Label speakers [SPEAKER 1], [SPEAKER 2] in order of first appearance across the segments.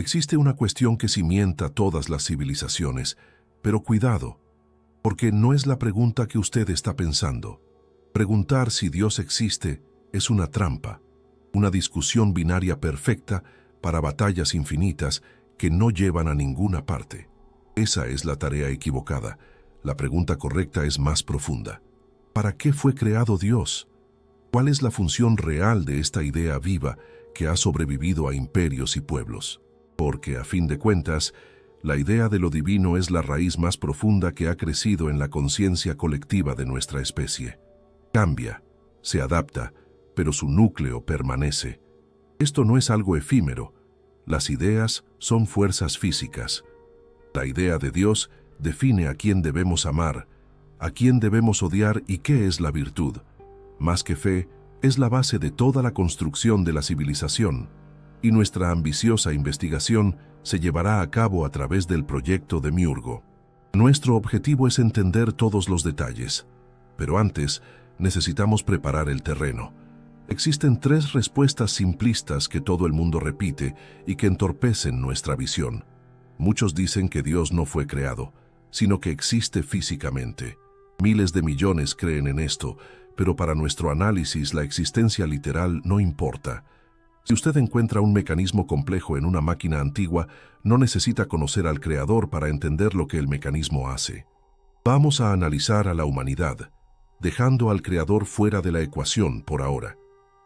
[SPEAKER 1] Existe una cuestión que cimienta todas las civilizaciones, pero cuidado, porque no es la pregunta que usted está pensando. Preguntar si Dios existe es una trampa, una discusión binaria perfecta para batallas infinitas que no llevan a ninguna parte. Esa es la tarea equivocada. La pregunta correcta es más profunda. ¿Para qué fue creado Dios? ¿Cuál es la función real de esta idea viva que ha sobrevivido a imperios y pueblos? Porque, a fin de cuentas, la idea de lo divino es la raíz más profunda que ha crecido en la conciencia colectiva de nuestra especie. Cambia, se adapta, pero su núcleo permanece. Esto no es algo efímero. Las ideas son fuerzas físicas. La idea de Dios define a quién debemos amar, a quién debemos odiar y qué es la virtud. Más que fe, es la base de toda la construcción de la civilización, y nuestra ambiciosa investigación se llevará a cabo a través del proyecto Demiurgo. Nuestro objetivo es entender todos los detalles, pero antes necesitamos preparar el terreno. Existen 3 respuestas simplistas que todo el mundo repite y que entorpecen nuestra visión. Muchos dicen que Dios no fue creado, sino que existe físicamente. Miles de millones creen en esto, pero para nuestro análisis la existencia literal no importa. Si usted encuentra un mecanismo complejo en una máquina antigua, no necesita conocer al creador para entender lo que el mecanismo hace. Vamos a analizar a la humanidad, dejando al creador fuera de la ecuación por ahora.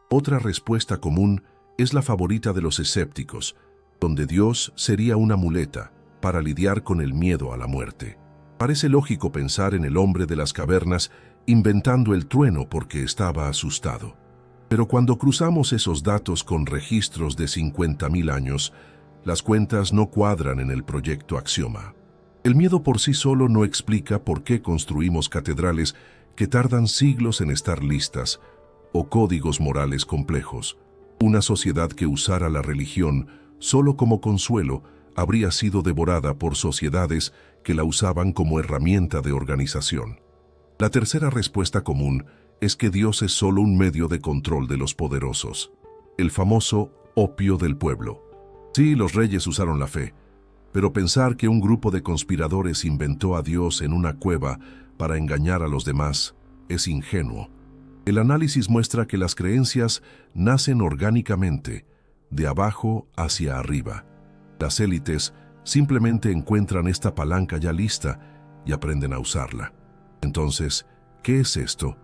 [SPEAKER 1] Otra respuesta común es la favorita de los escépticos, donde Dios sería una muleta para lidiar con el miedo a la muerte. Parece lógico pensar en el hombre de las cavernas inventando el trueno porque estaba asustado. Pero cuando cruzamos esos datos con registros de 50.000 años, las cuentas no cuadran en el proyecto Axioma. El miedo por sí solo no explica por qué construimos catedrales que tardan siglos en estar listas, o códigos morales complejos. Una sociedad que usara la religión solo como consuelo habría sido devorada por sociedades que la usaban como herramienta de organización. La tercera respuesta común es que Dios es solo un medio de control de los poderosos, el famoso opio del pueblo. Sí, los reyes usaron la fe, pero pensar que un grupo de conspiradores inventó a Dios en una cueva para engañar a los demás es ingenuo. El análisis muestra que las creencias nacen orgánicamente, de abajo hacia arriba. Las élites simplemente encuentran esta palanca ya lista y aprenden a usarla. Entonces, ¿qué es esto?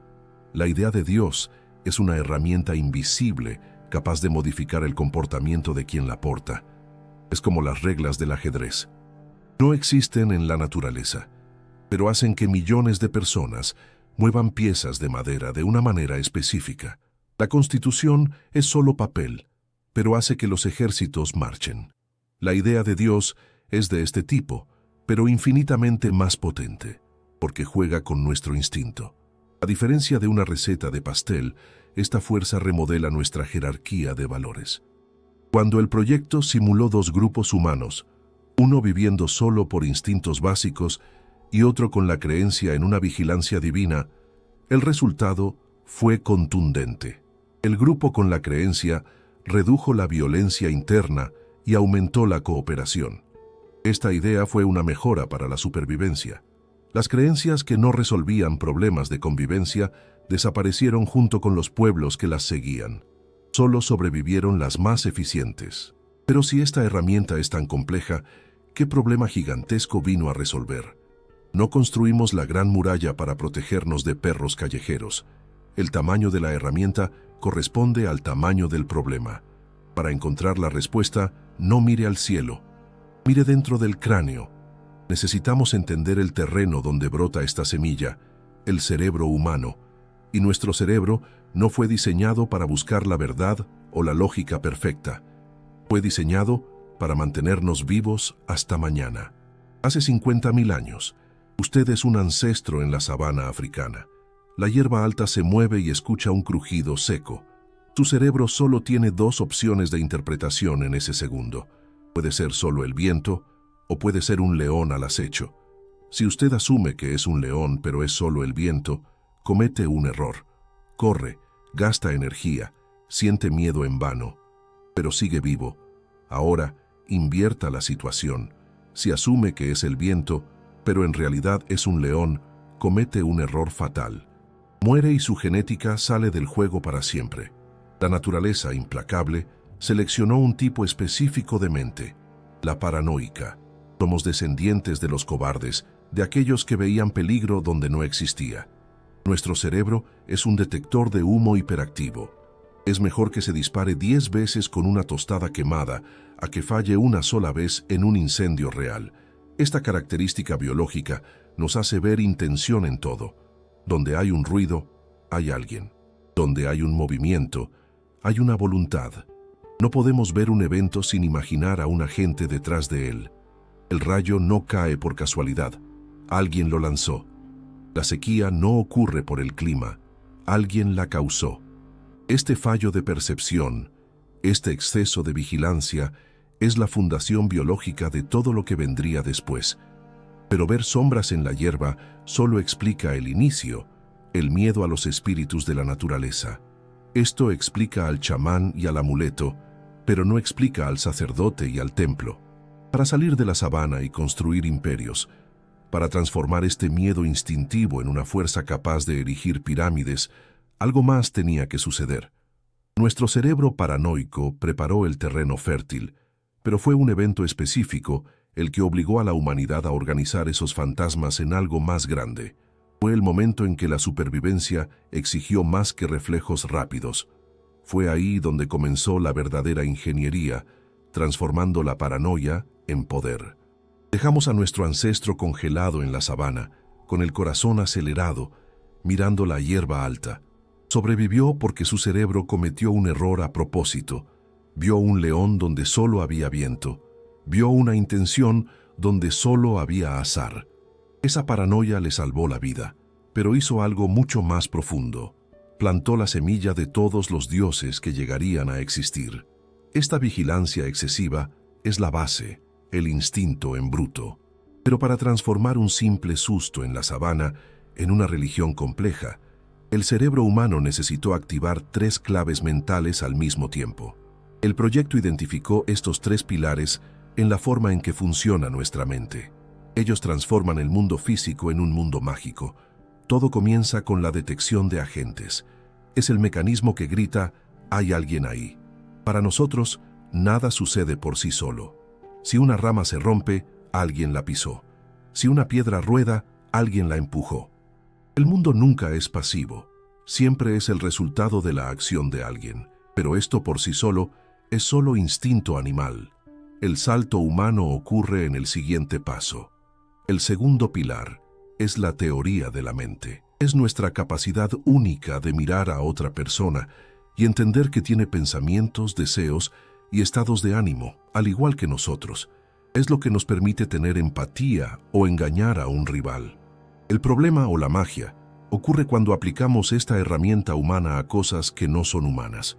[SPEAKER 1] La idea de Dios es una herramienta invisible capaz de modificar el comportamiento de quien la porta. Es como las reglas del ajedrez. No existen en la naturaleza, pero hacen que millones de personas muevan piezas de madera de una manera específica. La Constitución es solo papel, pero hace que los ejércitos marchen. La idea de Dios es de este tipo, pero infinitamente más potente, porque juega con nuestro instinto. A diferencia de una receta de pastel, esta fuerza remodela nuestra jerarquía de valores. Cuando el proyecto simuló 2 grupos humanos, uno viviendo solo por instintos básicos y otro con la creencia en una vigilancia divina, el resultado fue contundente. El grupo con la creencia redujo la violencia interna y aumentó la cooperación. Esta idea fue una mejora para la supervivencia. Las creencias que no resolvían problemas de convivencia desaparecieron junto con los pueblos que las seguían. Solo sobrevivieron las más eficientes. Pero si esta herramienta es tan compleja, ¿qué problema gigantesco vino a resolver? No construimos la gran muralla para protegernos de perros callejeros. El tamaño de la herramienta corresponde al tamaño del problema. Para encontrar la respuesta, no mire al cielo, mire dentro del cráneo. Necesitamos entender el terreno donde brota esta semilla, el cerebro humano, y nuestro cerebro no fue diseñado para buscar la verdad o la lógica perfecta. Fue diseñado para mantenernos vivos hasta mañana. Hace 50.000 años, usted es un ancestro en la sabana africana. La hierba alta se mueve y escucha un crujido seco. Su cerebro solo tiene 2 opciones de interpretación en ese segundo. Puede ser solo el viento, o puede ser un león al acecho. Si usted asume que es un león pero es solo el viento, comete un error. Corre, gasta energía, siente miedo en vano, pero sigue vivo. Ahora, invierta la situación. Si asume que es el viento, pero en realidad es un león, comete un error fatal. Muere y su genética sale del juego para siempre. La naturaleza, implacable, seleccionó un tipo específico de mente, la paranoica. Somos descendientes de los cobardes, de aquellos que veían peligro donde no existía. Nuestro cerebro es un detector de humo hiperactivo. Es mejor que se dispare 10 veces con una tostada quemada a que falle una sola vez en un incendio real. Esta característica biológica nos hace ver intención en todo. Donde hay un ruido, hay alguien. Donde hay un movimiento, hay una voluntad. No podemos ver un evento sin imaginar a un agente detrás de él. El rayo no cae por casualidad. Alguien lo lanzó. La sequía no ocurre por el clima. Alguien la causó. Este fallo de percepción, este exceso de vigilancia, es la fundación biológica de todo lo que vendría después. Pero ver sombras en la hierba solo explica el inicio, el miedo a los espíritus de la naturaleza. Esto explica al chamán y al amuleto, pero no explica al sacerdote y al templo. Para salir de la sabana y construir imperios, para transformar este miedo instintivo en una fuerza capaz de erigir pirámides, algo más tenía que suceder. Nuestro cerebro paranoico preparó el terreno fértil, pero fue un evento específico el que obligó a la humanidad a organizar esos fantasmas en algo más grande. Fue el momento en que la supervivencia exigió más que reflejos rápidos. Fue ahí donde comenzó la verdadera ingeniería, transformando la paranoia en poder. Dejamos a nuestro ancestro congelado en la sabana, con el corazón acelerado, mirando la hierba alta. Sobrevivió porque su cerebro cometió un error a propósito. Vio un león donde solo había viento. Vio una intención donde solo había azar. Esa paranoia le salvó la vida, pero hizo algo mucho más profundo. Plantó la semilla de todos los dioses que llegarían a existir. Esta vigilancia excesiva es la base, el instinto en bruto. Pero para transformar un simple susto en la sabana en una religión compleja, el cerebro humano necesitó activar 3 claves mentales al mismo tiempo. El proyecto identificó estos 3 pilares en la forma en que funciona nuestra mente. Ellos transforman el mundo físico en un mundo mágico. Todo comienza con la detección de agentes. Es el mecanismo que grita, hay alguien ahí. Para nosotros, nada sucede por sí solo. Si una rama se rompe, alguien la pisó. Si una piedra rueda, alguien la empujó. El mundo nunca es pasivo. Siempre es el resultado de la acción de alguien. Pero esto por sí solo es solo instinto animal. El salto humano ocurre en el siguiente paso. El segundo pilar es la teoría de la mente. Es nuestra capacidad única de mirar a otra persona y entender que tiene pensamientos, deseos y estados de ánimo, al igual que nosotros. Es lo que nos permite tener empatía o engañar a un rival. El problema o la magia ocurre cuando aplicamos esta herramienta humana a cosas que no son humanas.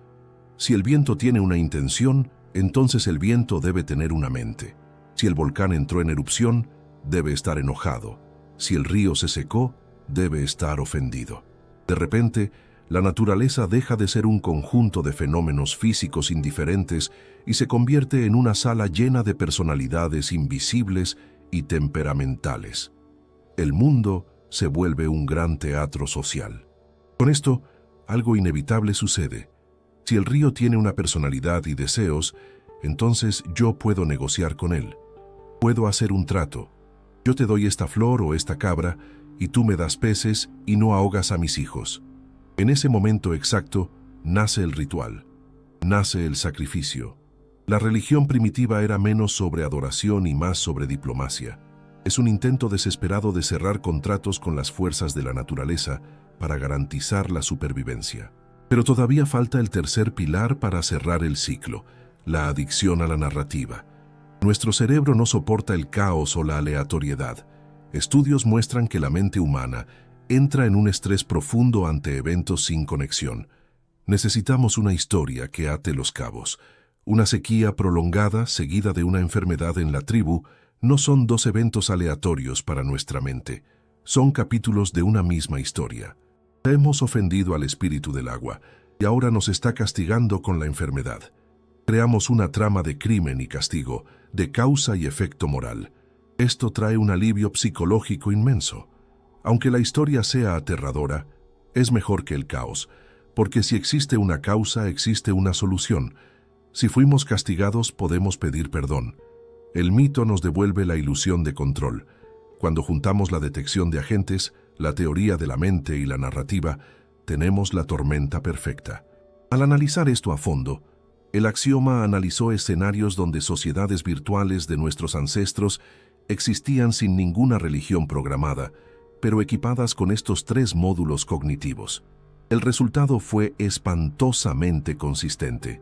[SPEAKER 1] Si el viento tiene una intención, entonces el viento debe tener una mente. Si el volcán entró en erupción, debe estar enojado. Si el río se secó, debe estar ofendido. De repente, la naturaleza deja de ser un conjunto de fenómenos físicos indiferentes y se convierte en una sala llena de personalidades invisibles y temperamentales. El mundo se vuelve un gran teatro social. Con esto, algo inevitable sucede. Si el río tiene una personalidad y deseos, entonces yo puedo negociar con él. Puedo hacer un trato. Yo te doy esta flor o esta cabra y tú me das peces y no ahogas a mis hijos. En ese momento exacto, nace el ritual, nace el sacrificio. La religión primitiva era menos sobre adoración y más sobre diplomacia. Es un intento desesperado de cerrar contratos con las fuerzas de la naturaleza para garantizar la supervivencia. Pero todavía falta el tercer pilar para cerrar el ciclo, la adicción a la narrativa. Nuestro cerebro no soporta el caos o la aleatoriedad. Estudios muestran que la mente humana entra en un estrés profundo ante eventos sin conexión. Necesitamos una historia que ate los cabos. Una sequía prolongada seguida de una enfermedad en la tribu no son 2 eventos aleatorios para nuestra mente. Son capítulos de una misma historia. Hemos ofendido al espíritu del agua y ahora nos está castigando con la enfermedad. Creamos una trama de crimen y castigo, de causa y efecto moral. Esto trae un alivio psicológico inmenso. Aunque la historia sea aterradora, es mejor que el caos, porque si existe una causa, existe una solución. Si fuimos castigados, podemos pedir perdón. El mito nos devuelve la ilusión de control. Cuando juntamos la detección de agentes, la teoría de la mente y la narrativa, tenemos la tormenta perfecta. Al analizar esto a fondo, el axioma analizó escenarios donde sociedades virtuales de nuestros ancestros existían sin ninguna religión programada, pero equipadas con estos 3 módulos cognitivos. El resultado fue espantosamente consistente.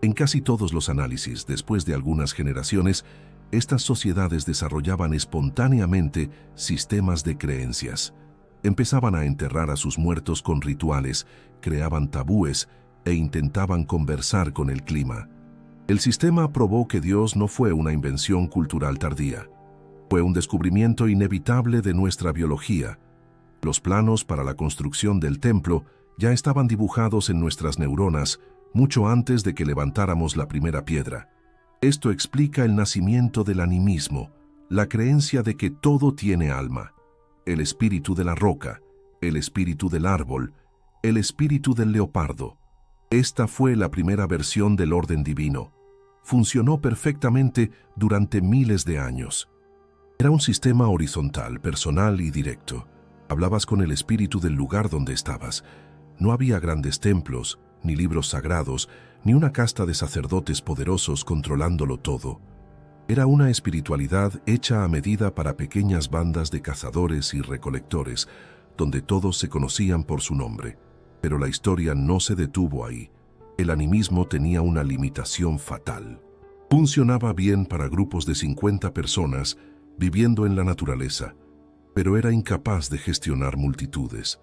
[SPEAKER 1] En casi todos los análisis, después de algunas generaciones, estas sociedades desarrollaban espontáneamente sistemas de creencias. Empezaban a enterrar a sus muertos con rituales, creaban tabúes e intentaban conversar con el clima. El sistema probó que Dios no fue una invención cultural tardía. Fue un descubrimiento inevitable de nuestra biología. Los planos para la construcción del templo ya estaban dibujados en nuestras neuronas mucho antes de que levantáramos la primera piedra. Esto explica el nacimiento del animismo, la creencia de que todo tiene alma. El espíritu de la roca, el espíritu del árbol, el espíritu del leopardo. Esta fue la primera versión del orden divino. Funcionó perfectamente durante miles de años. Era un sistema horizontal, personal y directo. Hablabas con el espíritu del lugar donde estabas. No había grandes templos, ni libros sagrados, ni una casta de sacerdotes poderosos controlándolo todo. Era una espiritualidad hecha a medida para pequeñas bandas de cazadores y recolectores, donde todos se conocían por su nombre. Pero la historia no se detuvo ahí. El animismo tenía una limitación fatal. Funcionaba bien para grupos de 50 personas viviendo en la naturaleza, pero era incapaz de gestionar multitudes.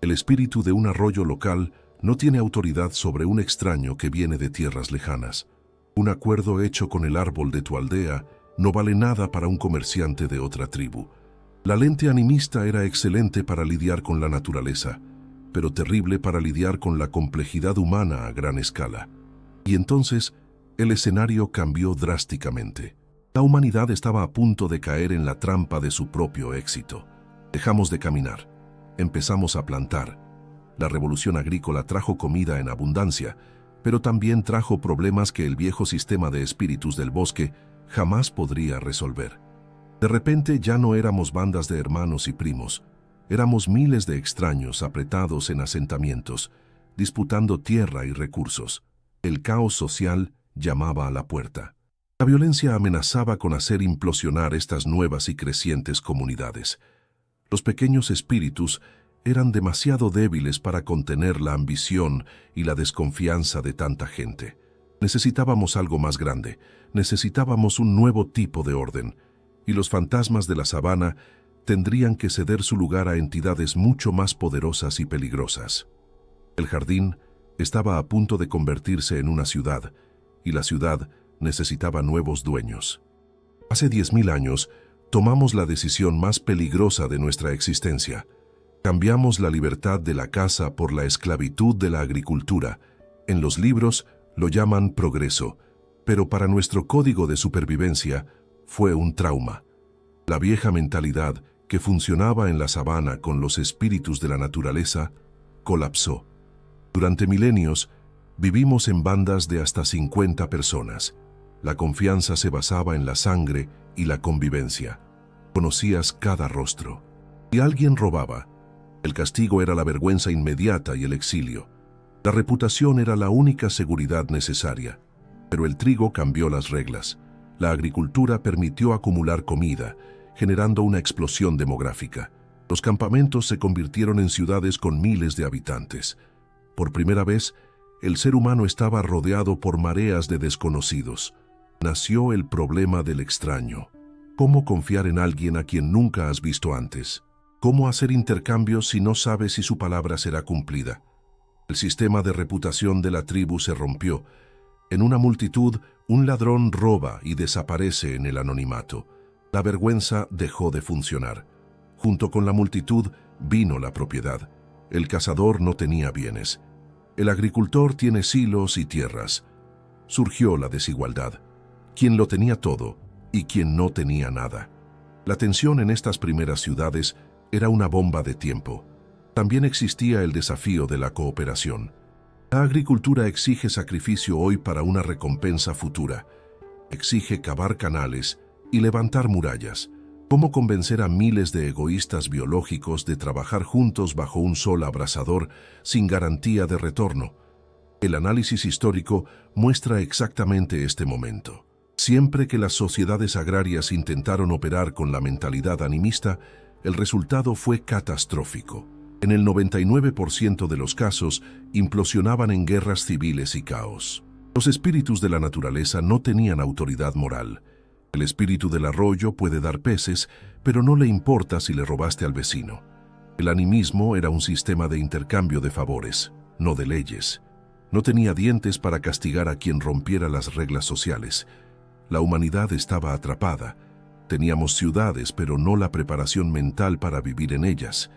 [SPEAKER 1] El espíritu de un arroyo local no tiene autoridad sobre un extraño que viene de tierras lejanas. Un acuerdo hecho con el árbol de tu aldea no vale nada para un comerciante de otra tribu. La lente animista era excelente para lidiar con la naturaleza, pero terrible para lidiar con la complejidad humana a gran escala. Y entonces, el escenario cambió drásticamente. La humanidad estaba a punto de caer en la trampa de su propio éxito. Dejamos de caminar. Empezamos a plantar. La revolución agrícola trajo comida en abundancia, pero también trajo problemas que el viejo sistema de espíritus del bosque jamás podría resolver. De repente ya no éramos bandas de hermanos y primos. Éramos miles de extraños apretados en asentamientos, disputando tierra y recursos. El caos social llamaba a la puerta. La violencia amenazaba con hacer implosionar estas nuevas y crecientes comunidades. Los pequeños espíritus eran demasiado débiles para contener la ambición y la desconfianza de tanta gente. Necesitábamos algo más grande, necesitábamos un nuevo tipo de orden, y los fantasmas de la sabana tendrían que ceder su lugar a entidades mucho más poderosas y peligrosas. El jardín estaba a punto de convertirse en una ciudad, y la ciudad necesitaba nuevos dueños. Hace 10.000 años, tomamos la decisión más peligrosa de nuestra existencia. Cambiamos la libertad de la caza por la esclavitud de la agricultura. En los libros lo llaman progreso, pero para nuestro código de supervivencia fue un trauma. La vieja mentalidad que funcionaba en la sabana con los espíritus de la naturaleza colapsó. Durante milenios, vivimos en bandas de hasta 50 personas. La confianza se basaba en la sangre y la convivencia. Conocías cada rostro. Si alguien robaba, el castigo era la vergüenza inmediata y el exilio. La reputación era la única seguridad necesaria. Pero el trigo cambió las reglas. La agricultura permitió acumular comida, generando una explosión demográfica. Los campamentos se convirtieron en ciudades con miles de habitantes. Por primera vez, el ser humano estaba rodeado por mareas de desconocidos. Nació el problema del extraño. ¿Cómo confiar en alguien a quien nunca has visto antes? ¿Cómo hacer intercambios si no sabes si su palabra será cumplida? El sistema de reputación de la tribu se rompió. En una multitud, un ladrón roba y desaparece en el anonimato. La vergüenza dejó de funcionar. Junto con la multitud vino la propiedad. El cazador no tenía bienes. El agricultor tiene silos y tierras. Surgió la desigualdad. quien lo tenía todo y quien no tenía nada. La tensión en estas primeras ciudades era una bomba de tiempo. También existía el desafío de la cooperación. La agricultura exige sacrificio hoy para una recompensa futura. Exige cavar canales y levantar murallas. ¿Cómo convencer a miles de egoístas biológicos de trabajar juntos bajo un sol abrasador sin garantía de retorno? El análisis histórico muestra exactamente este momento. Siempre que las sociedades agrarias intentaron operar con la mentalidad animista, el resultado fue catastrófico. En el 99% de los casos, implosionaban en guerras civiles y caos. Los espíritus de la naturaleza no tenían autoridad moral. El espíritu del arroyo puede dar peces, pero no le importa si le robaste al vecino. El animismo era un sistema de intercambio de favores, no de leyes. No tenía dientes para castigar a quien rompiera las reglas sociales. La humanidad estaba atrapada. Teníamos ciudades, pero no la preparación mental para vivir en ellas.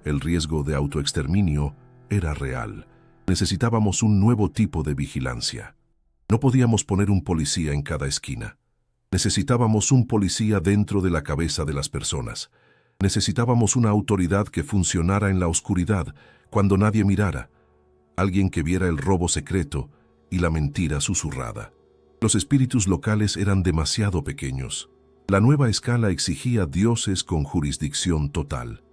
[SPEAKER 1] El riesgo de autoexterminio era real. Necesitábamos un nuevo tipo de vigilancia. No podíamos poner un policía en cada esquina. Necesitábamos un policía dentro de la cabeza de las personas. Necesitábamos una autoridad que funcionara en la oscuridad, cuando nadie mirara. Alguien que viera el robo secreto y la mentira susurrada. Los espíritus locales eran demasiado pequeños. La nueva escala exigía dioses con jurisdicción total.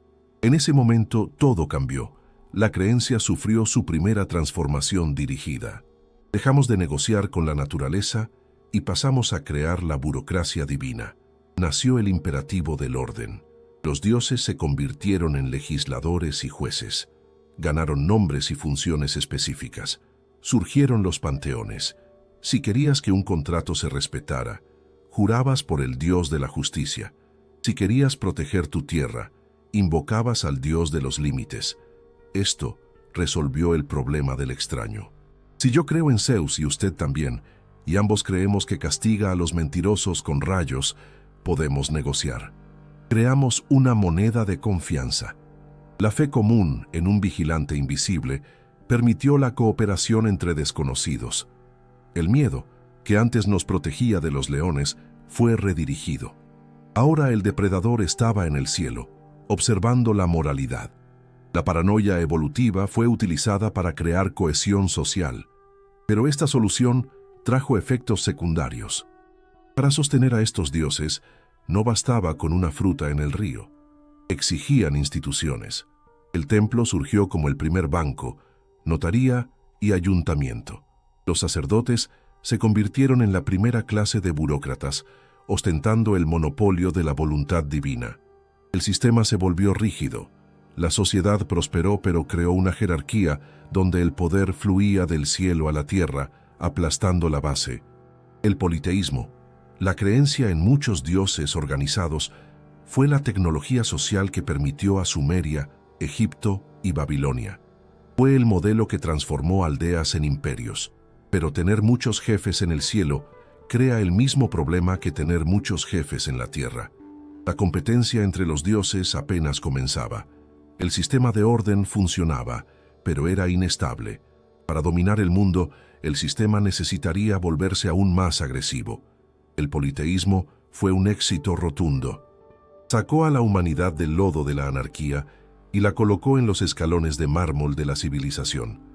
[SPEAKER 1] En ese momento todo cambió. La creencia sufrió su primera transformación dirigida. Dejamos de negociar con la naturaleza y pasamos a crear la burocracia divina. Nació el imperativo del orden. Los dioses se convirtieron en legisladores y jueces. Ganaron nombres y funciones específicas. Surgieron los panteones. Si querías que un contrato se respetara, jurabas por el Dios de la justicia. Si querías proteger tu tierra, invocabas al Dios de los límites. Esto resolvió el problema del extraño. Si yo creo en Zeus y usted también, y ambos creemos que castiga a los mentirosos con rayos, podemos negociar. Creamos una moneda de confianza. La fe común en un vigilante invisible permitió la cooperación entre desconocidos. El miedo, que antes nos protegía de los leones, fue redirigido. Ahora el depredador estaba en el cielo, observando la moralidad. La paranoia evolutiva fue utilizada para crear cohesión social, pero esta solución trajo efectos secundarios. Para sostener a estos dioses, no bastaba con una fruta en el río. Exigían instituciones. El templo surgió como el primer banco, notaría y ayuntamiento. Los sacerdotes se convirtieron en la primera clase de burócratas, ostentando el monopolio de la voluntad divina. El sistema se volvió rígido. La sociedad prosperó, pero creó una jerarquía donde el poder fluía del cielo a la tierra, aplastando la base. El politeísmo, la creencia en muchos dioses organizados, fue la tecnología social que permitió a Sumeria, Egipto y Babilonia. Fue el modelo que transformó aldeas en imperios. Pero tener muchos jefes en el cielo crea el mismo problema que tener muchos jefes en la tierra. La competencia entre los dioses apenas comenzaba. El sistema de orden funcionaba, pero era inestable. Para dominar el mundo, el sistema necesitaría volverse aún más agresivo. El politeísmo fue un éxito rotundo. Sacó a la humanidad del lodo de la anarquía y la colocó en los escalones de mármol de la civilización.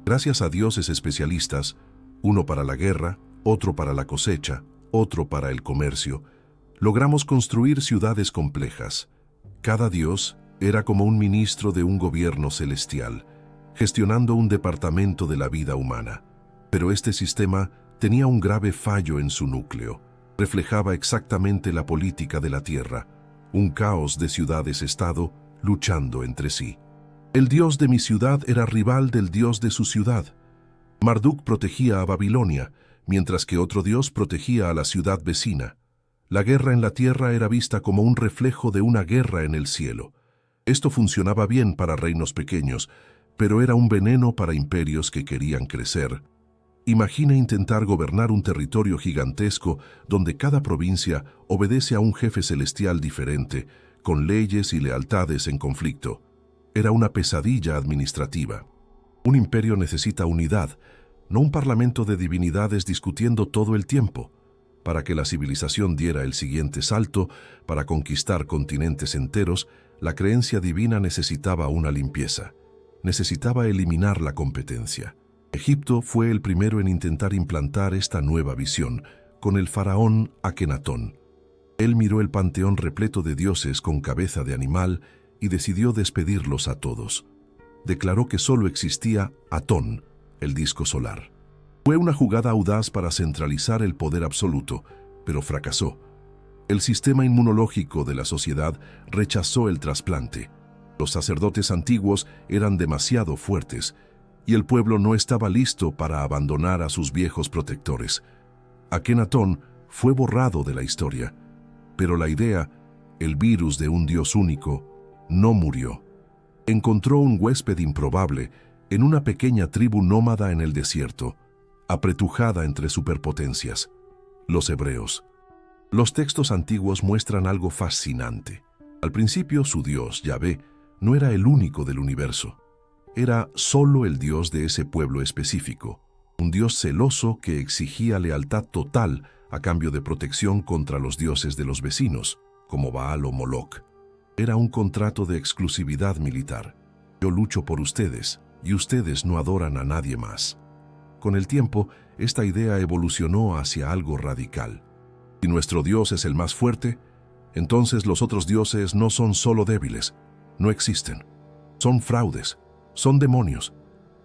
[SPEAKER 1] Gracias a dioses especialistas, uno para la guerra, otro para la cosecha, otro para el comercio, logramos construir ciudades complejas. Cada dios era como un ministro de un gobierno celestial, gestionando un departamento de la vida humana. Pero este sistema tenía un grave fallo en su núcleo. Reflejaba exactamente la política de la tierra, un caos de ciudades-estado luchando entre sí. El dios de mi ciudad era rival del dios de su ciudad. Marduk protegía a Babilonia, mientras que otro dios protegía a la ciudad vecina. La guerra en la tierra era vista como un reflejo de una guerra en el cielo. Esto funcionaba bien para reinos pequeños, pero era un veneno para imperios que querían crecer. Imagina intentar gobernar un territorio gigantesco donde cada provincia obedece a un jefe celestial diferente, con leyes y lealtades en conflicto. Era una pesadilla administrativa. Un imperio necesita unidad, no un parlamento de divinidades discutiendo todo el tiempo. Para que la civilización diera el siguiente salto, para conquistar continentes enteros, la creencia divina necesitaba una limpieza. Necesitaba eliminar la competencia. Egipto fue el primero en intentar implantar esta nueva visión, con el faraón Akenatón. Él miró el panteón repleto de dioses con cabeza de animal y decidió despedirlos a todos. Declaró que solo existía Atón, el disco solar. Fue una jugada audaz para centralizar el poder absoluto, pero fracasó. El sistema inmunológico de la sociedad rechazó el trasplante. Los sacerdotes antiguos eran demasiado fuertes y el pueblo no estaba listo para abandonar a sus viejos protectores. Akenatón fue borrado de la historia, pero la idea, el virus de un Dios único, no murió. Encontró un huésped improbable en una pequeña tribu nómada en el desierto, apretujada entre superpotencias, los hebreos. Los textos antiguos muestran algo fascinante. Al principio, su Dios, Yahvé, no era el único del universo. Era solo el Dios de ese pueblo específico, un Dios celoso que exigía lealtad total a cambio de protección contra los dioses de los vecinos, como Baal o Moloch. Era un contrato de exclusividad militar. Yo lucho por ustedes, y ustedes no adoran a nadie más. Con el tiempo, esta idea evolucionó hacia algo radical. Si nuestro Dios es el más fuerte, entonces los otros dioses no son solo débiles, no existen. Son fraudes, son demonios.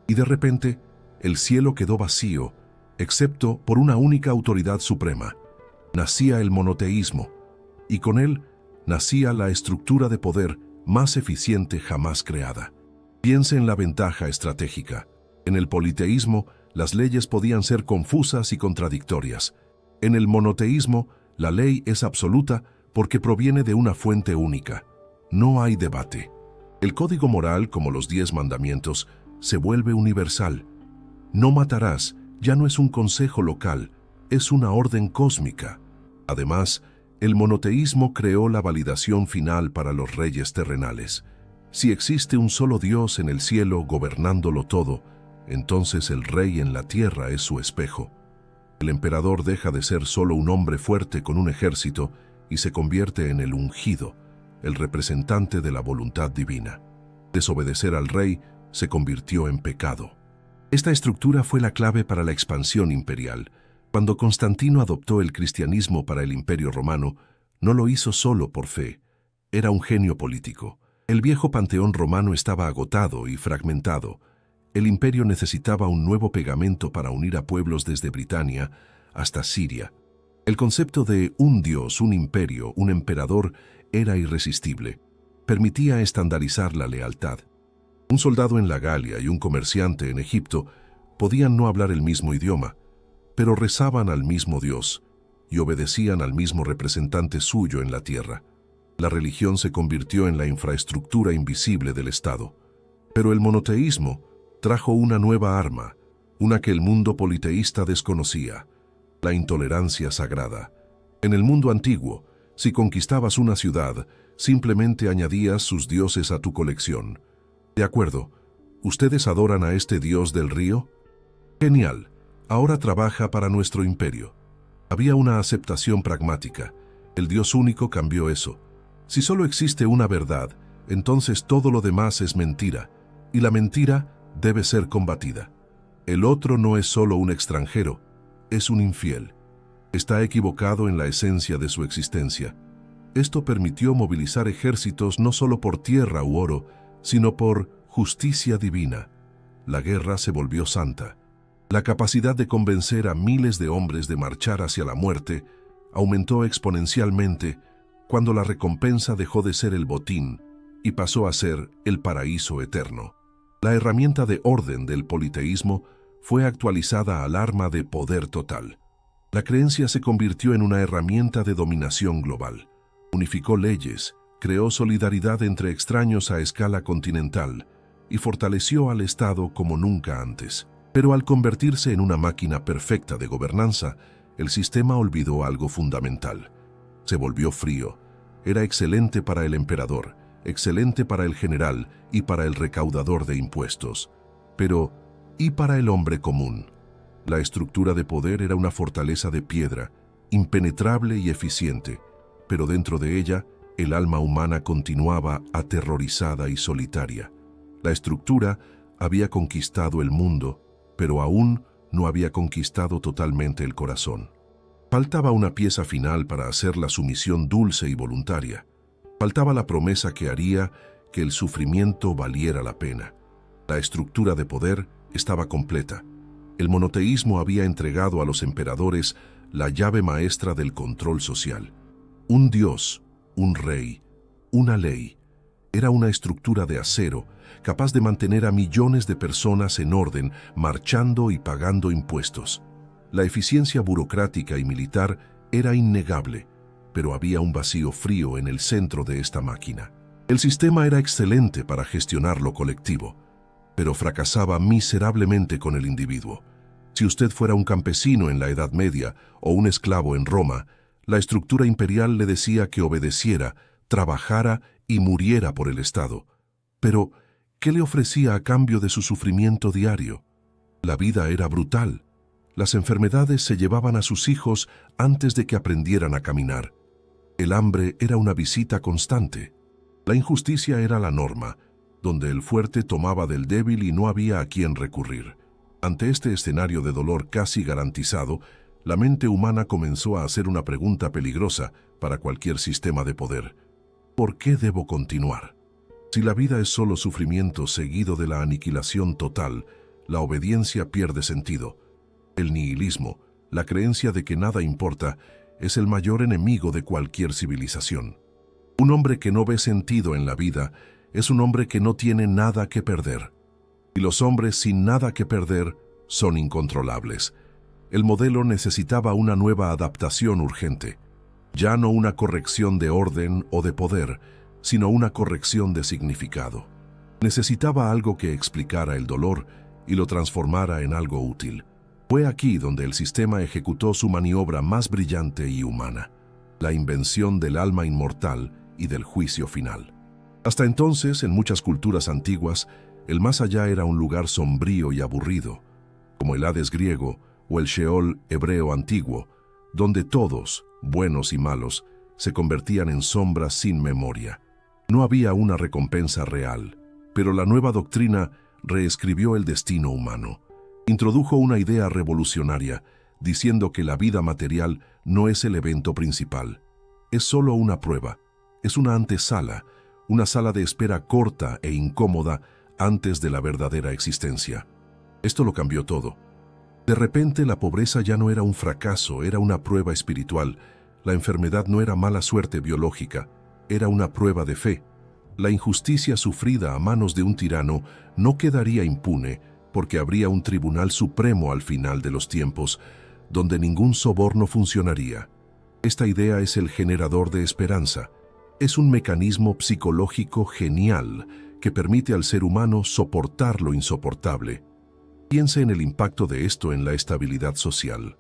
[SPEAKER 1] Y de repente, el cielo quedó vacío, excepto por una única autoridad suprema. Nacía el monoteísmo, y con él nacía la estructura de poder más eficiente jamás creada. Piense en la ventaja estratégica. En el politeísmo, las leyes podían ser confusas y contradictorias. En el monoteísmo, la ley es absoluta porque proviene de una fuente única. No hay debate. El código moral, como los 10 mandamientos, se vuelve universal. No matarás ya no es un consejo local, es una orden cósmica. Además, el monoteísmo creó la validación final para los reyes terrenales. Si existe un solo Dios en el cielo gobernándolo todo, entonces el rey en la tierra es su espejo. El emperador deja de ser solo un hombre fuerte con un ejército y se convierte en el ungido, el representante de la voluntad divina. Desobedecer al rey se convirtió en pecado. Esta estructura fue la clave para la expansión imperial. Cuando Constantino adoptó el cristianismo para el Imperio Romano, no lo hizo solo por fe. Era un genio político. El viejo panteón romano estaba agotado y fragmentado. El imperio necesitaba un nuevo pegamento para unir a pueblos desde Britania hasta Siria. El concepto de un dios, un imperio, un emperador era irresistible. Permitía estandarizar la lealtad. Un soldado en la Galia y un comerciante en Egipto podían no hablar el mismo idioma, pero rezaban al mismo Dios y obedecían al mismo representante suyo en la tierra. La religión se convirtió en la infraestructura invisible del Estado. Pero el monoteísmo trajo una nueva arma, una que el mundo politeísta desconocía: la intolerancia sagrada. En el mundo antiguo, si conquistabas una ciudad, simplemente añadías sus dioses a tu colección. De acuerdo, ¿ustedes adoran a este dios del río? Genial, ahora trabaja para nuestro imperio. Había una aceptación pragmática. El Dios único cambió eso. Si solo existe una verdad, entonces todo lo demás es mentira, y la mentira debe ser combatida. El otro no es solo un extranjero, es un infiel. Está equivocado en la esencia de su existencia. Esto permitió movilizar ejércitos no solo por tierra u oro, sino por justicia divina. La guerra se volvió santa. La capacidad de convencer a miles de hombres de marchar hacia la muerte aumentó exponencialmente cuando la recompensa dejó de ser el botín y pasó a ser el paraíso eterno. La herramienta de orden del politeísmo fue actualizada al arma de poder total. La creencia se convirtió en una herramienta de dominación global. Unificó leyes, creó solidaridad entre extraños a escala continental y fortaleció al Estado como nunca antes. Pero al convertirse en una máquina perfecta de gobernanza, el sistema olvidó algo fundamental. Se volvió frío. Era excelente para el emperador, excelente para el general y para el recaudador de impuestos. Pero, ¿y para el hombre común? La estructura de poder era una fortaleza de piedra, impenetrable y eficiente, pero dentro de ella, el alma humana continuaba aterrorizada y solitaria. La estructura había conquistado el mundo, pero aún no había conquistado totalmente el corazón. Faltaba una pieza final para hacer la sumisión dulce y voluntaria. Faltaba la promesa que haría que el sufrimiento valiera la pena. La estructura de poder estaba completa. El monoteísmo había entregado a los emperadores la llave maestra del control social. Un dios, un rey, una ley. Era una estructura de acero, capaz de mantener a millones de personas en orden, marchando y pagando impuestos. La eficiencia burocrática y militar era innegable, pero había un vacío frío en el centro de esta máquina. El sistema era excelente para gestionar lo colectivo, pero fracasaba miserablemente con el individuo. Si usted fuera un campesino en la Edad Media o un esclavo en Roma, la estructura imperial le decía que obedeciera, trabajara y muriera por el Estado. Pero, ¿qué le ofrecía a cambio de su sufrimiento diario? La vida era brutal. Las enfermedades se llevaban a sus hijos antes de que aprendieran a caminar. El hambre era una visita constante. La injusticia era la norma, donde el fuerte tomaba del débil y no había a quién recurrir. Ante este escenario de dolor casi garantizado, la mente humana comenzó a hacer una pregunta peligrosa para cualquier sistema de poder. ¿Por qué debo continuar? Si la vida es solo sufrimiento seguido de la aniquilación total, la obediencia pierde sentido. El nihilismo, la creencia de que nada importa, es el mayor enemigo de cualquier civilización. Un hombre que no ve sentido en la vida es un hombre que no tiene nada que perder. Y los hombres sin nada que perder son incontrolables. El modelo necesitaba una nueva adaptación urgente. Ya no una corrección de orden o de poder, sino una corrección de significado. Necesitaba algo que explicara el dolor y lo transformara en algo útil. Fue aquí donde el sistema ejecutó su maniobra más brillante y humana, la invención del alma inmortal y del juicio final. Hasta entonces, en muchas culturas antiguas, el más allá era un lugar sombrío y aburrido, como el Hades griego o el Sheol hebreo antiguo, donde todos, buenos y malos, se convertían en sombras sin memoria. No había una recompensa real, pero la nueva doctrina reescribió el destino humano. Introdujo una idea revolucionaria, diciendo que la vida material no es el evento principal. Es solo una prueba, es una antesala, una sala de espera corta e incómoda antes de la verdadera existencia. Esto lo cambió todo. De repente la pobreza ya no era un fracaso, era una prueba espiritual. La enfermedad no era mala suerte biológica, era una prueba de fe. La injusticia sufrida a manos de un tirano no quedaría impune porque habría un tribunal supremo al final de los tiempos, donde ningún soborno funcionaría. Esta idea es el generador de esperanza. Es un mecanismo psicológico genial que permite al ser humano soportar lo insoportable. Piense en el impacto de esto en la estabilidad social.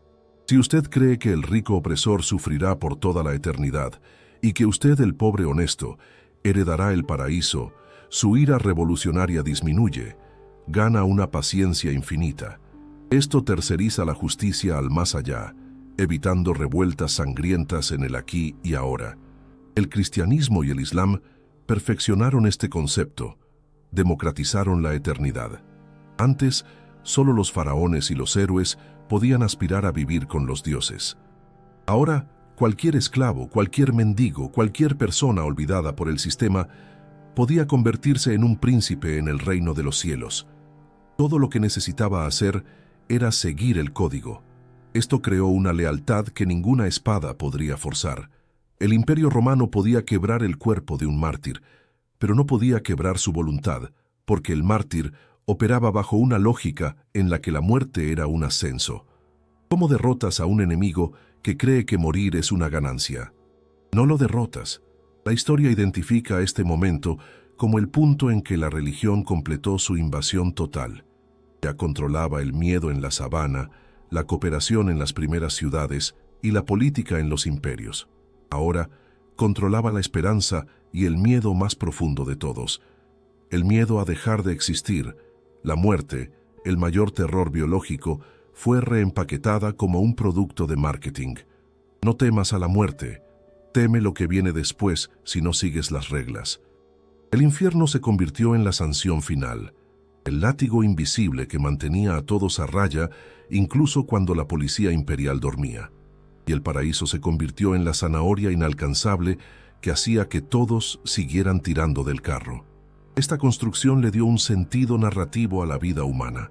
[SPEAKER 1] Si usted cree que el rico opresor sufrirá por toda la eternidad y que usted, el pobre honesto, heredará el paraíso, su ira revolucionaria disminuye, gana una paciencia infinita. Esto terceriza la justicia al más allá, evitando revueltas sangrientas en el aquí y ahora. El cristianismo y el islam perfeccionaron este concepto, democratizaron la eternidad. Antes, solo los faraones y los héroes podían aspirar a vivir con los dioses. Ahora, cualquier esclavo, cualquier mendigo, cualquier persona olvidada por el sistema podía convertirse en un príncipe en el reino de los cielos. Todo lo que necesitaba hacer era seguir el código. Esto creó una lealtad que ninguna espada podría forzar. El Imperio Romano podía quebrar el cuerpo de un mártir, pero no podía quebrar su voluntad, porque el mártir operaba bajo una lógica en la que la muerte era un ascenso. ¿Cómo derrotas a un enemigo que cree que morir es una ganancia? No lo derrotas. La historia identifica este momento como el punto en que la religión completó su invasión total. Ya controlaba el miedo en la sabana, la cooperación en las primeras ciudades y la política en los imperios. Ahora controlaba la esperanza y el miedo más profundo de todos. El miedo a dejar de existir, la muerte, el mayor terror biológico, fue reempaquetada como un producto de marketing. No temas a la muerte, teme lo que viene después si no sigues las reglas. El infierno se convirtió en la sanción final, el látigo invisible que mantenía a todos a raya incluso cuando la policía imperial dormía. Y el paraíso se convirtió en la zanahoria inalcanzable que hacía que todos siguieran tirando del carro. Esta construcción le dio un sentido narrativo a la vida humana.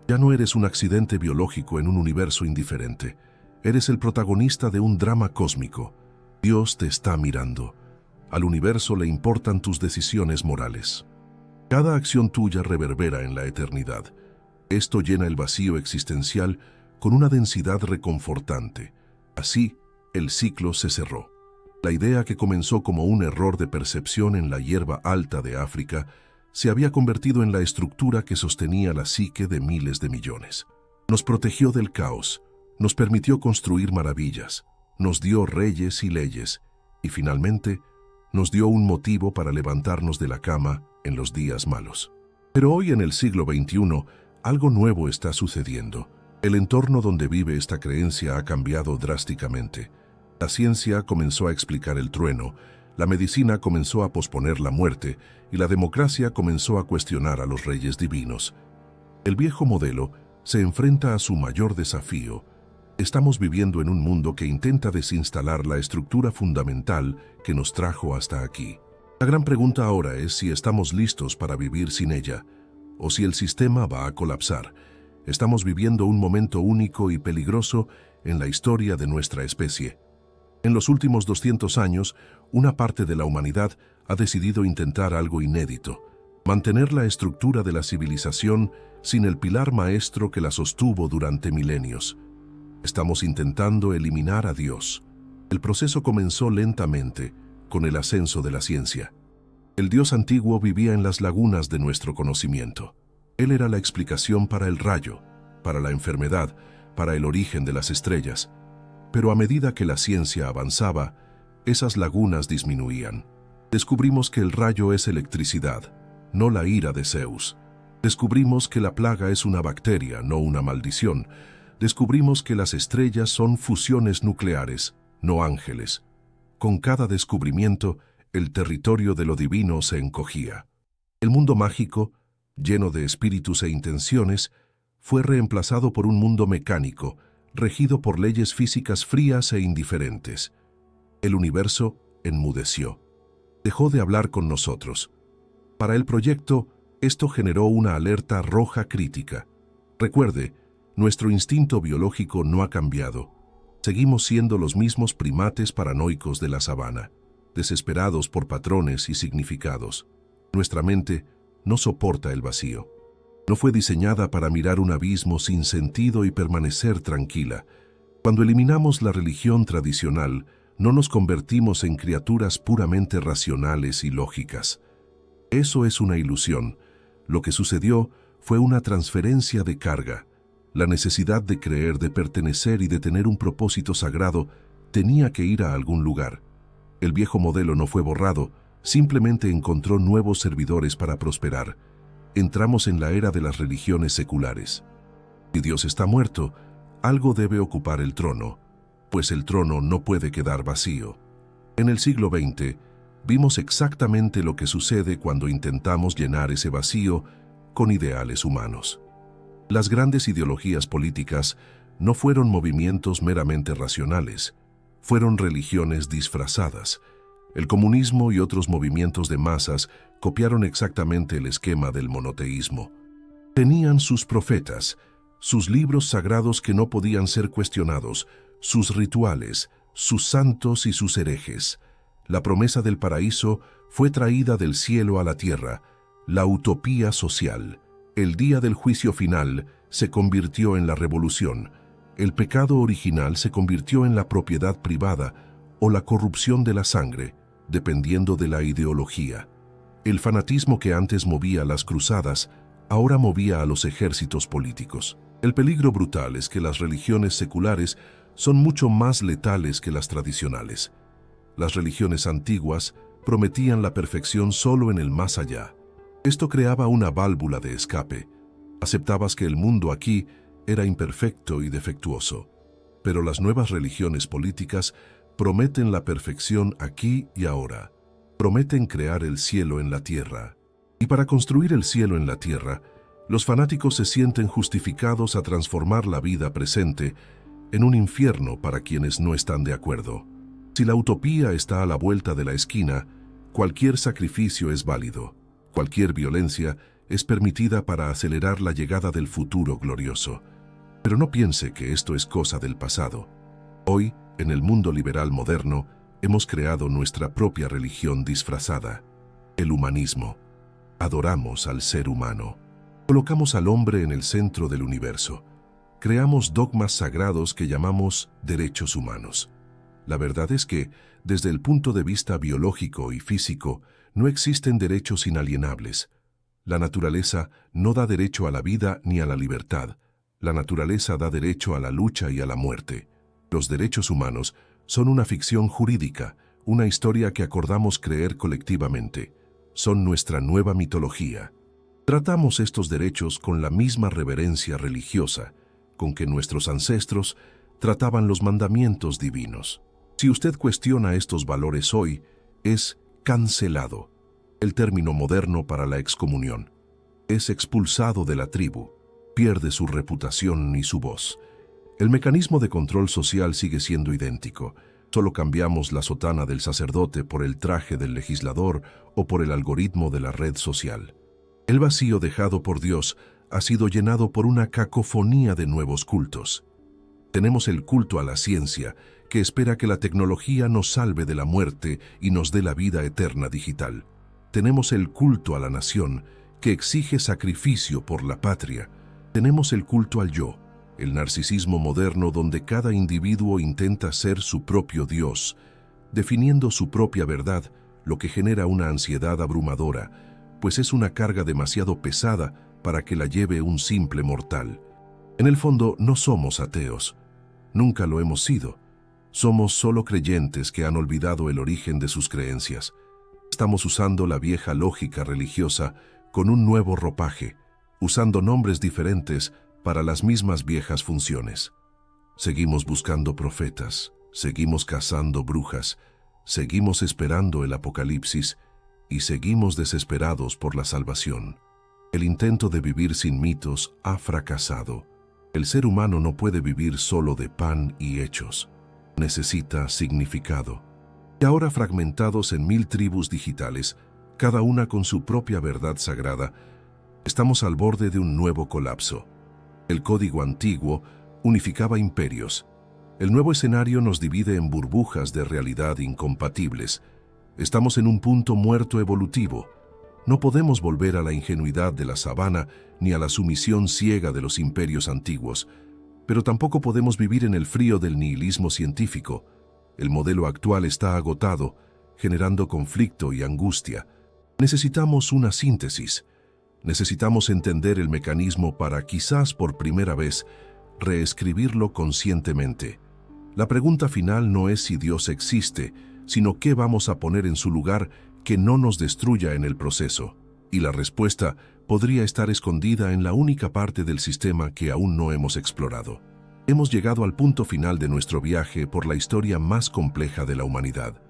[SPEAKER 1] Ya no eres un accidente biológico en un universo indiferente. Eres el protagonista de un drama cósmico. Dios te está mirando. Al universo le importan tus decisiones morales. Cada acción tuya reverbera en la eternidad. Esto llena el vacío existencial con una densidad reconfortante. Así, el ciclo se cerró. La idea que comenzó como un error de percepción en la hierba alta de África se había convertido en la estructura que sostenía la psique de miles de millones. Nos protegió del caos, nos permitió construir maravillas, nos dio reyes y leyes, y finalmente nos dio un motivo para levantarnos de la cama en los días malos. Pero hoy en el siglo XXI, algo nuevo está sucediendo. El entorno donde vive esta creencia ha cambiado drásticamente. La ciencia comenzó a explicar el trueno, la medicina comenzó a posponer la muerte y la democracia comenzó a cuestionar a los reyes divinos. El viejo modelo se enfrenta a su mayor desafío. Estamos viviendo en un mundo que intenta desinstalar la estructura fundamental que nos trajo hasta aquí. La gran pregunta ahora es si estamos listos para vivir sin ella, o si el sistema va a colapsar. Estamos viviendo un momento único y peligroso en la historia de nuestra especie. En los últimos 200 años, una parte de la humanidad ha decidido intentar algo inédito: mantener la estructura de la civilización sin el pilar maestro que la sostuvo durante milenios. Estamos intentando eliminar a Dios. El proceso comenzó lentamente, con el ascenso de la ciencia. El Dios antiguo vivía en las lagunas de nuestro conocimiento. Él era la explicación para el rayo, para la enfermedad, para el origen de las estrellas. Pero a medida que la ciencia avanzaba, esas lagunas disminuían. Descubrimos que el rayo es electricidad, no la ira de Zeus. Descubrimos que la plaga es una bacteria, no una maldición. Descubrimos que las estrellas son fusiones nucleares, no ángeles. Con cada descubrimiento, el territorio de lo divino se encogía. El mundo mágico, lleno de espíritus e intenciones, fue reemplazado por un mundo mecánico, regido por leyes físicas frías e indiferentes. El universo enmudeció. Dejó de hablar con nosotros. Para el proyecto, esto generó una alerta roja crítica. Recuerde, nuestro instinto biológico no ha cambiado. Seguimos siendo los mismos primates paranoicos de la sabana, desesperados por patrones y significados. Nuestra mente no soporta el vacío. No fue diseñada para mirar un abismo sin sentido y permanecer tranquila. Cuando eliminamos la religión tradicional, no nos convertimos en criaturas puramente racionales y lógicas. Eso es una ilusión. Lo que sucedió fue una transferencia de carga. La necesidad de creer, de pertenecer y de tener un propósito sagrado tenía que ir a algún lugar. El viejo modelo no fue borrado, simplemente encontró nuevos servidores para prosperar. Entramos en la era de las religiones seculares. Si Dios está muerto, algo debe ocupar el trono, pues el trono no puede quedar vacío. En el siglo XX, vimos exactamente lo que sucede cuando intentamos llenar ese vacío con ideales humanos. Las grandes ideologías políticas no fueron movimientos meramente racionales, fueron religiones disfrazadas. El comunismo y otros movimientos de masas copiaron exactamente el esquema del monoteísmo. Tenían sus profetas, sus libros sagrados que no podían ser cuestionados, sus rituales, sus santos y sus herejes. La promesa del paraíso fue traída del cielo a la tierra, la utopía social. El día del juicio final se convirtió en la revolución. El pecado original se convirtió en la propiedad privada o la corrupción de la sangre, dependiendo de la ideología. El fanatismo que antes movía las cruzadas, ahora movía a los ejércitos políticos. El peligro brutal es que las religiones seculares son mucho más letales que las tradicionales. Las religiones antiguas prometían la perfección solo en el más allá. Esto creaba una válvula de escape. Aceptabas que el mundo aquí era imperfecto y defectuoso. Pero las nuevas religiones políticas prometen la perfección aquí y ahora. Prometen crear el cielo en la tierra. Y para construir el cielo en la tierra, los fanáticos se sienten justificados a transformar la vida presente en un infierno para quienes no están de acuerdo. Si la utopía está a la vuelta de la esquina, cualquier sacrificio es válido. Cualquier violencia es permitida para acelerar la llegada del futuro glorioso. Pero no piense que esto es cosa del pasado. Hoy, en el mundo liberal moderno, hemos creado nuestra propia religión disfrazada, el humanismo. Adoramos al ser humano. Colocamos al hombre en el centro del universo. Creamos dogmas sagrados que llamamos derechos humanos. La verdad es que, desde el punto de vista biológico y físico, no existen derechos inalienables. La naturaleza no da derecho a la vida ni a la libertad. La naturaleza da derecho a la lucha y a la muerte. Los derechos humanos son una ficción jurídica, una historia que acordamos creer colectivamente. Son nuestra nueva mitología. Tratamos estos derechos con la misma reverencia religiosa con que nuestros ancestros trataban los mandamientos divinos. Si usted cuestiona estos valores hoy, es cancelado, el término moderno para la excomunión. Es expulsado de la tribu, pierde su reputación y su voz. El mecanismo de control social sigue siendo idéntico, solo cambiamos la sotana del sacerdote por el traje del legislador o por el algoritmo de la red social. El vacío dejado por Dios ha sido llenado por una cacofonía de nuevos cultos. Tenemos el culto a la ciencia, que espera que la tecnología nos salve de la muerte y nos dé la vida eterna digital. Tenemos el culto a la nación, que exige sacrificio por la patria. Tenemos el culto al yo, el narcisismo moderno donde cada individuo intenta ser su propio Dios, definiendo su propia verdad, lo que genera una ansiedad abrumadora, pues es una carga demasiado pesada para que la lleve un simple mortal. En el fondo, no somos ateos. Nunca lo hemos sido. Somos solo creyentes que han olvidado el origen de sus creencias. Estamos usando la vieja lógica religiosa con un nuevo ropaje, usando nombres diferentes para las mismas viejas funciones. Seguimos buscando profetas, seguimos cazando brujas, seguimos esperando el apocalipsis y seguimos desesperados por la salvación. El intento de vivir sin mitos ha fracasado. El ser humano no puede vivir solo de pan y hechos. Necesita significado. Y ahora fragmentados en 1000 tribus digitales, cada una con su propia verdad sagrada, estamos al borde de un nuevo colapso. El código antiguo unificaba imperios. El nuevo escenario nos divide en burbujas de realidad incompatibles. Estamos en un punto muerto evolutivo. No podemos volver a la ingenuidad de la sabana ni a la sumisión ciega de los imperios antiguos, pero tampoco podemos vivir en el frío del nihilismo científico. El modelo actual está agotado, generando conflicto y angustia. Necesitamos una síntesis. Necesitamos entender el mecanismo para, quizás por primera vez, reescribirlo conscientemente. La pregunta final no es si Dios existe, sino qué vamos a poner en su lugar que no nos destruya en el proceso. Y la respuesta podría estar escondida en la única parte del sistema que aún no hemos explorado. Hemos llegado al punto final de nuestro viaje por la historia más compleja de la humanidad.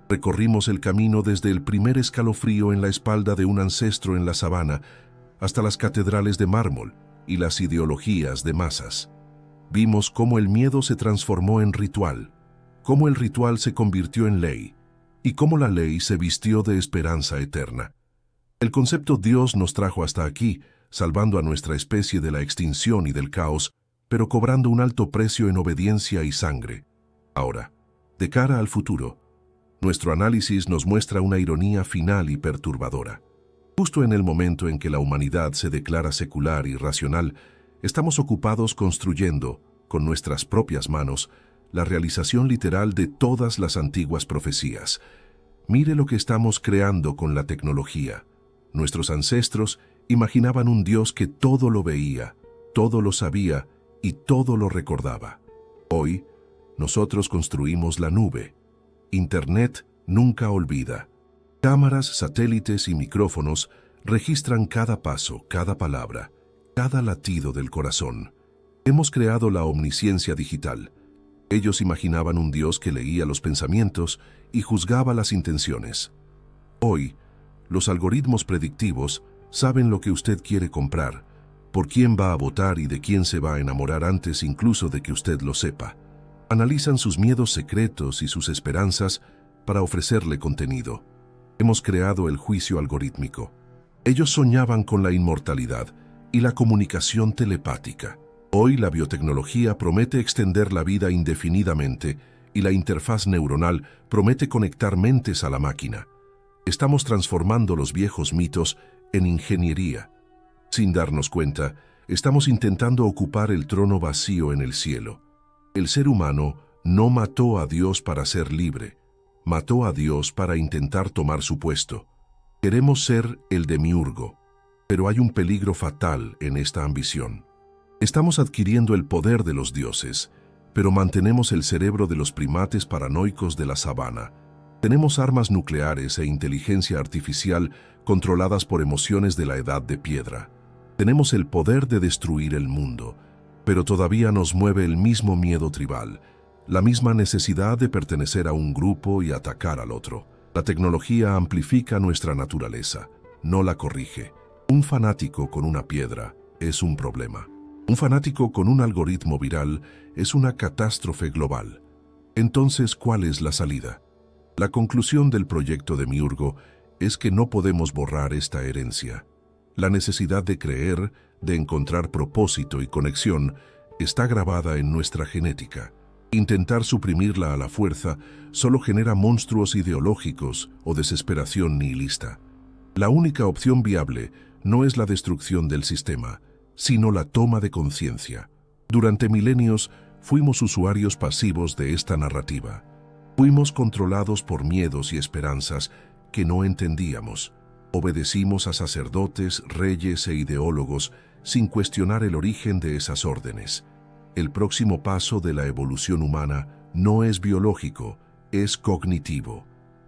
[SPEAKER 1] Recorrimos el camino desde el primer escalofrío en la espalda de un ancestro en la sabana hasta las catedrales de mármol y las ideologías de masas. Vimos cómo el miedo se transformó en ritual, cómo el ritual se convirtió en ley y cómo la ley se vistió de esperanza eterna. El concepto Dios nos trajo hasta aquí, salvando a nuestra especie de la extinción y del caos, pero cobrando un alto precio en obediencia y sangre. Ahora, de cara al futuro, nuestro análisis nos muestra una ironía final y perturbadora. Justo en el momento en que la humanidad se declara secular y racional, estamos ocupados construyendo, con nuestras propias manos, la realización literal de todas las antiguas profecías. Mire lo que estamos creando con la tecnología. Nuestros ancestros imaginaban un Dios que todo lo veía, todo lo sabía y todo lo recordaba. Hoy, nosotros construimos la nube. Internet nunca olvida. Cámaras, satélites y micrófonos registran cada paso, cada palabra, cada latido del corazón. Hemos creado la omnisciencia digital, Ellos imaginaban un Dios que leía los pensamientos y juzgaba las intenciones. Hoy, los algoritmos predictivos saben lo que usted quiere comprar, por quién va a votar y de quién se va a enamorar antes incluso de que usted lo sepa. Analizan sus miedos secretos y sus esperanzas para ofrecerle contenido. Hemos creado el juicio algorítmico. Ellos soñaban con la inmortalidad y la comunicación telepática. Hoy la biotecnología promete extender la vida indefinidamente y la interfaz neuronal promete conectar mentes a la máquina. Estamos transformando los viejos mitos en ingeniería. Sin darnos cuenta, estamos intentando ocupar el trono vacío en el cielo. El ser humano no mató a Dios para ser libre, mató a Dios para intentar tomar su puesto. Queremos ser el demiurgo, pero hay un peligro fatal en esta ambición. Estamos adquiriendo el poder de los dioses, pero mantenemos el cerebro de los primates paranoicos de la sabana. Tenemos armas nucleares e inteligencia artificial controladas por emociones de la edad de piedra. Tenemos el poder de destruir el mundo, pero todavía nos mueve el mismo miedo tribal, la misma necesidad de pertenecer a un grupo y atacar al otro. La tecnología amplifica nuestra naturaleza, no la corrige. Un fanático con una piedra es un problema. Un fanático con un algoritmo viral es una catástrofe global. Entonces, ¿cuál es la salida? La conclusión del proyecto Demiurgo es que no podemos borrar esta herencia. La necesidad de creer, de encontrar propósito y conexión, está grabada en nuestra genética. Intentar suprimirla a la fuerza solo genera monstruos ideológicos o desesperación nihilista. La única opción viable no es la destrucción del sistema, sino la toma de conciencia. Durante milenios fuimos usuarios pasivos de esta narrativa. Fuimos controlados por miedos y esperanzas que no entendíamos. Obedecimos a sacerdotes, reyes e ideólogos sin cuestionar el origen de esas órdenes. El próximo paso de la evolución humana no es biológico, es cognitivo.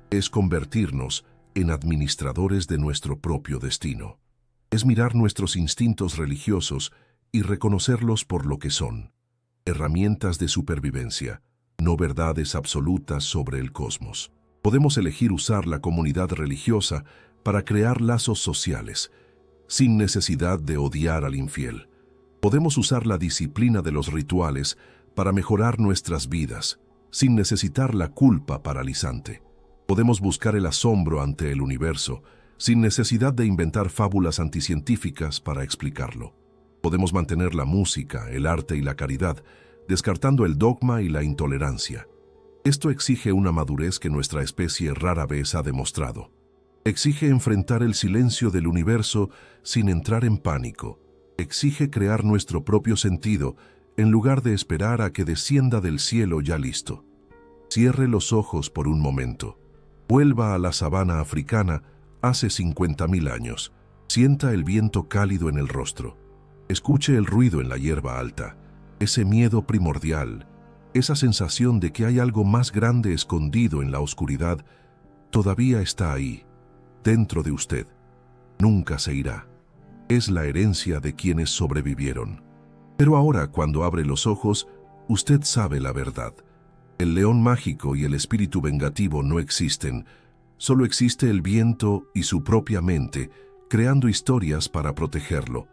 [SPEAKER 1] Es convertirnos en administradores de nuestro propio destino. Es mirar nuestros instintos religiosos y reconocerlos por lo que son: herramientas de supervivencia, no verdades absolutas sobre el cosmos. Podemos elegir usar la comunidad religiosa para crear lazos sociales, sin necesidad de odiar al infiel. Podemos usar la disciplina de los rituales para mejorar nuestras vidas, sin necesitar la culpa paralizante. Podemos buscar el asombro ante el universo, sin necesidad de inventar fábulas anticientíficas para explicarlo. Podemos mantener la música, el arte y la caridad, descartando el dogma y la intolerancia. Esto exige una madurez que nuestra especie rara vez ha demostrado. Exige enfrentar el silencio del universo sin entrar en pánico. Exige crear nuestro propio sentido en lugar de esperar a que descienda del cielo ya listo. Cierre los ojos por un momento. Vuelva a la sabana africana hace 50.000 años. Sienta el viento cálido en el rostro. Escuche el ruido en la hierba alta. Ese miedo primordial, esa sensación de que hay algo más grande escondido en la oscuridad, todavía está ahí, dentro de usted. Nunca se irá. Es la herencia de quienes sobrevivieron. Pero ahora, cuando abre los ojos, usted sabe la verdad. El león mágico y el espíritu vengativo no existen. Solo existe el viento y su propia mente, creando historias para protegerlo.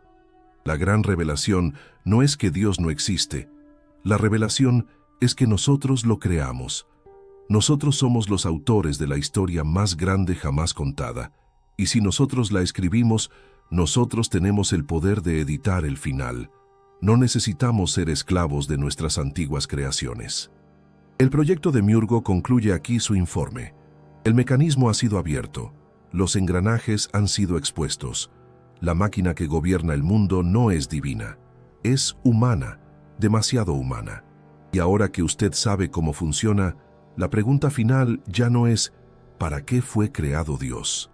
[SPEAKER 1] La gran revelación no es que Dios no existe. La revelación es que nosotros lo creamos. Nosotros somos los autores de la historia más grande jamás contada. Y si nosotros la escribimos, nosotros tenemos el poder de editar el final. No necesitamos ser esclavos de nuestras antiguas creaciones. El proyecto Demiurgo concluye aquí su informe. El mecanismo ha sido abierto. Los engranajes han sido expuestos. La máquina que gobierna el mundo no es divina. Es humana, demasiado humana. Y ahora que usted sabe cómo funciona, la pregunta final ya no es ¿para qué fue creado Dios?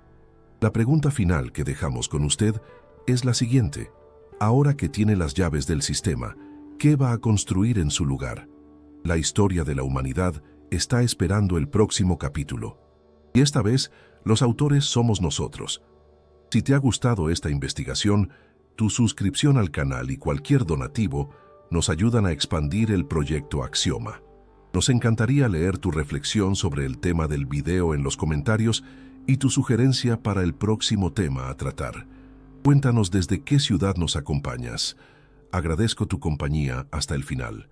[SPEAKER 1] La pregunta final que dejamos con usted es la siguiente. Ahora que tiene las llaves del sistema, ¿qué va a construir en su lugar? La historia de la humanidad está esperando el próximo capítulo. Y esta vez, los autores somos nosotros. Si te ha gustado esta investigación, tu suscripción al canal y cualquier donativo nos ayudan a expandir el proyecto Axioma. Nos encantaría leer tu reflexión sobre el tema del video en los comentarios y tu sugerencia para el próximo tema a tratar. Cuéntanos desde qué ciudad nos acompañas. Agradezco tu compañía hasta el final.